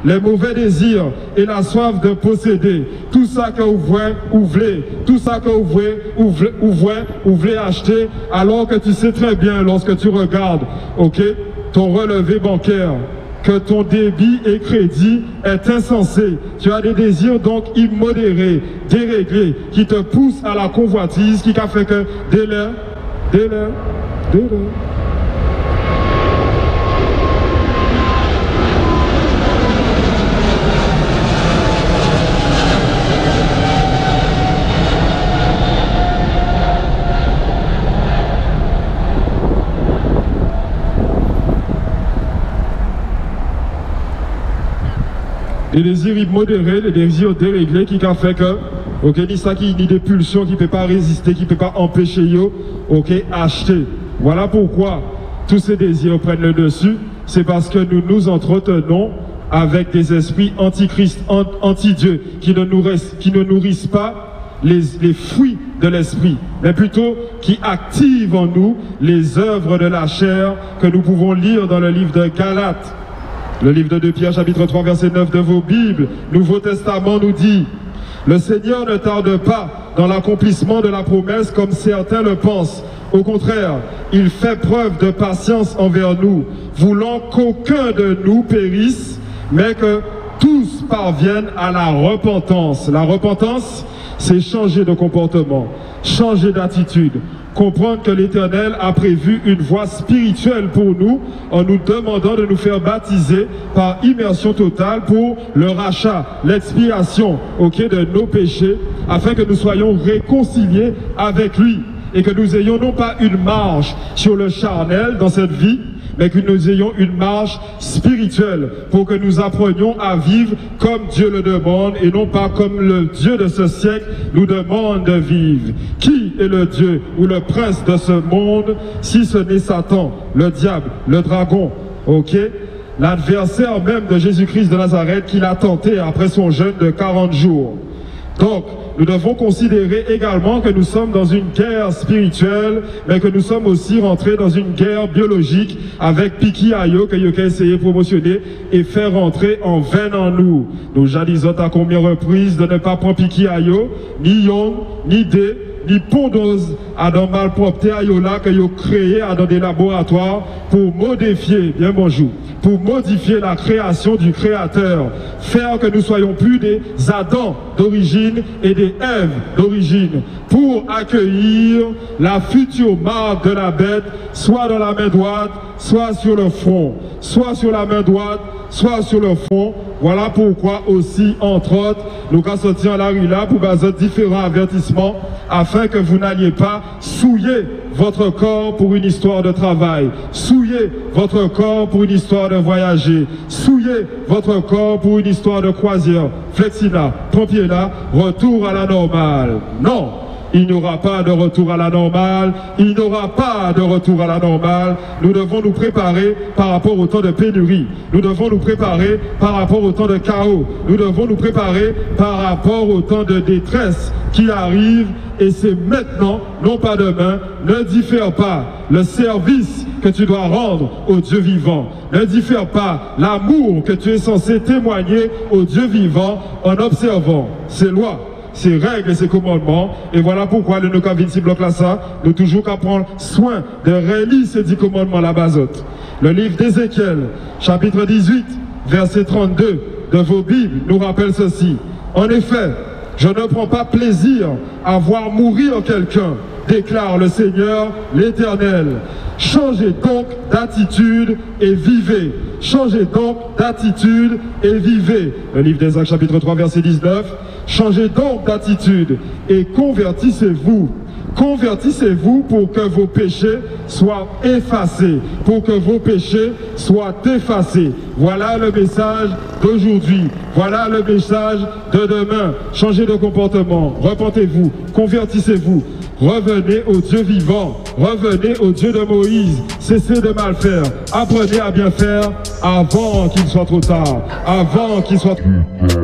les mauvais désirs et la soif de posséder. Tout ça que vous voulez, tout ça que vous voulez acheter, alors que tu sais très bien lorsque tu regardes, ok, ton relevé bancaire, que ton débit et crédit est insensé. Tu as des désirs donc immodérés, déréglés, qui te poussent à la convoitise, qui a fait que dès-le. Les désirs immodérés, les désirs déréglés qui a fait que, ok, ni ça qui ni des pulsions qui ne peut pas résister, qui ne peut pas empêcher yo, ok, acheter. Voilà pourquoi tous ces désirs prennent le dessus, c'est parce que nous nous entretenons avec des esprits antichrist, anti-Dieu, qui ne nourrissent pas les fruits de l'esprit, mais plutôt qui activent en nous les œuvres de la chair que nous pouvons lire dans le livre de Galates. Le livre de 2 Pierre, chapitre 3, verset 9 de vos Bibles, Nouveau Testament nous dit « Le Seigneur ne tarde pas dans l'accomplissement de la promesse comme certains le pensent. Au contraire, il fait preuve de patience envers nous, voulant qu'aucun de nous périsse, mais que tous parviennent à la repentance. » La repentance, c'est changer de comportement, changer d'attitude. Comprendre que l'Éternel a prévu une voie spirituelle pour nous en nous demandant de nous faire baptiser par immersion totale pour le rachat, l'expiation, ok, de nos péchés, afin que nous soyons réconciliés avec lui et que nous ayons non pas une marche sur le charnel dans cette vie, mais que nous ayons une marche spirituelle pour que nous apprenions à vivre comme Dieu le demande et non pas comme le Dieu de ce siècle nous demande de vivre. Qui est le Dieu ou le prince de ce monde si ce n'est Satan, le diable, le dragon, ok? L'adversaire même de Jésus-Christ de Nazareth qui l'a tenté après son jeûne de 40 jours. Donc, nous devons considérer également que nous sommes dans une guerre spirituelle, mais que nous sommes aussi rentrés dans une guerre biologique avec Piki Ayo que Yoka a essayé de promotionner et faire rentrer en veine en nous. Nous jadisons à combien de reprises de ne pas prendre Piki Ayo, ni Young, ni D, ni Pondose à dans malpropre Ayola que vous créé dans des laboratoires pour modifier, bien bonjour, pour modifier la création du Créateur, faire que nous soyons plus des Adam d'origine et des Ève d'origine, pour accueillir la future marque de la bête, soit dans la main droite, soit sur le front, soit sur la main droite, soit sur le front. Voilà pourquoi aussi, entre autres, nous avons sorti en la rue là pour baser différents avertissements afin que vous n'alliez pas souiller votre corps pour une histoire de travail, souiller votre corps pour une histoire de voyager, souiller votre corps pour une histoire de croisière. Flexina, pompier là, retour à la normale. Non! Il n'y aura pas de retour à la normale, il n'y aura pas de retour à la normale. Nous devons nous préparer par rapport au temps de pénurie, nous devons nous préparer par rapport au temps de chaos, nous devons nous préparer par rapport au temps de détresse qui arrive, et c'est maintenant, non pas demain. Ne diffère pas le service que tu dois rendre au Dieu vivant, ne diffère pas l'amour que tu es censé témoigner au Dieu vivant en observant ses lois, ses règles et ses commandements. Et voilà pourquoi le Noka Vinci bloc là ça, nous toujours qu'à prendre soin de relire ces 10 commandements la basote. Le livre d'Ézéchiel, chapitre 18, verset 32 de vos Bibles nous rappelle ceci. En effet, je ne prends pas plaisir à voir mourir quelqu'un, déclare le Seigneur l'Éternel. Changez donc d'attitude et vivez. Changez donc d'attitude et vivez. Le livre des Actes, chapitre 3, verset 19. Changez donc d'attitude et convertissez-vous. Convertissez-vous pour que vos péchés soient effacés. Pour que vos péchés soient effacés. Voilà le message d'aujourd'hui. Voilà le message de demain. Changez de comportement. Repentez-vous. Convertissez-vous. Revenez au Dieu vivant. Revenez au Dieu de Moïse. Cessez de mal faire. Apprenez à bien faire avant qu'il soit trop tard. Avant qu'il soit trop tard.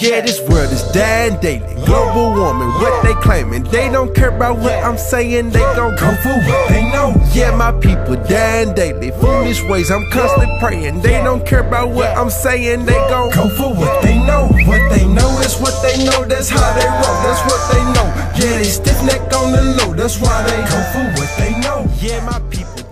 Yeah, this world is dying daily. Global warming, what they claiming. They don't care about what I'm saying, they gon' go for what they know. Yeah, my people dying daily. Foolish ways, I'm constantly praying. They don't care about what I'm saying, they gon' go for what they know. What they know is what they know, that's how they roll, that's what they know. Yeah, they stiff neck on the low, that's why they go for what they know. Yeah, my people